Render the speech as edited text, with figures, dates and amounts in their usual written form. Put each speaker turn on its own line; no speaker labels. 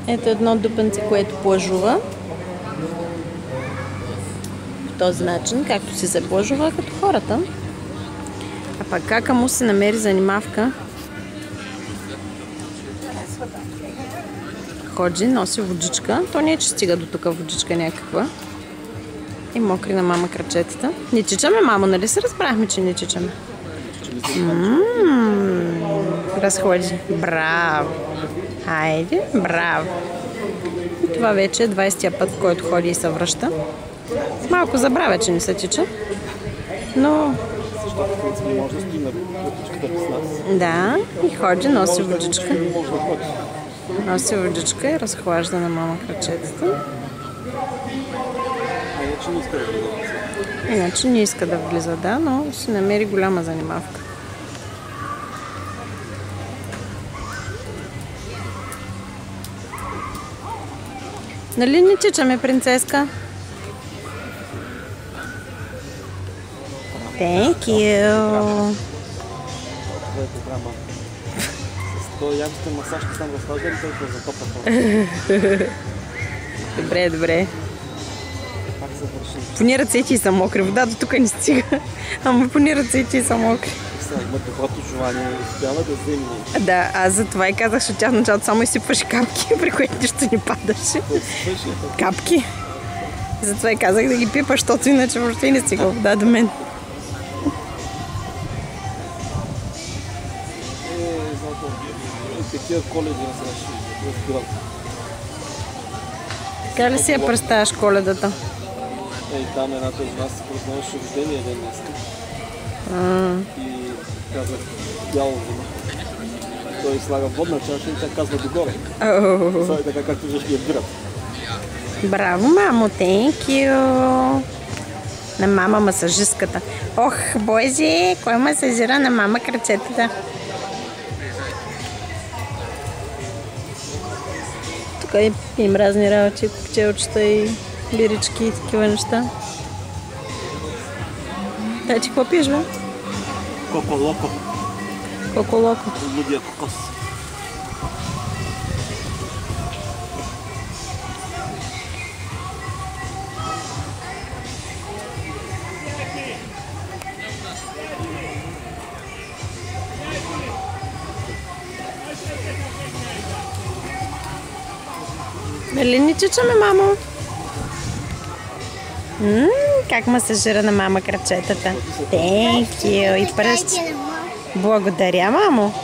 Ето едно дупенце, което плажува. По този начин, както си се плажува като хората. А пък кака му се намери занимавка. Ходи, носи водичка. То не е, че стига до тук водичка някаква. И мокри на мама крачетата. Не тичаме, мамо, нали се разбрахме, че не тичаме? Разходи. Браво! Хайде, браво! И това вече е 20-тия път, в който ходи и се връща. Малко забравя, че не се тича. Но... Да, и ходи, носи водичка. Носи водичка и разхлажда на мама крачетата. Иначе не иска да влиза, да, но си намери голяма занимавка. Нали не тичаме, принцеска? Thank you! Добре, добре. Поне ръцете и са мокри. Вода до тук не стига. Ама поне ръцете и са мокри. Да, аз за това и казах, че тя в началото само изсипваше капки, при което нищо не падаше. Капки. Затова и казах да ги пипа, защото иначе въобще не стига вода до мен. Така ли си я представяш Коледата?
Там едната от нас празнуваше рождения ден днес. И казах бяло вино. Той слага водна чаша и тя казва догоре. Това е така, както жешки я бират.
Браво, мамо, thank you! На мама масажистката. Ох, боже, кой масажира на мама крачетата? Тук им разни работи, коктейлчета и бирички и такива неща. Дай ти какво пиеш, бе?
Коко-локо.
Коко-локо.
Лудия кокос.
Нали ни чичаме, мамо? Как масажира на мама крачетата? Thank you. И пръст. Благодаря, мамо.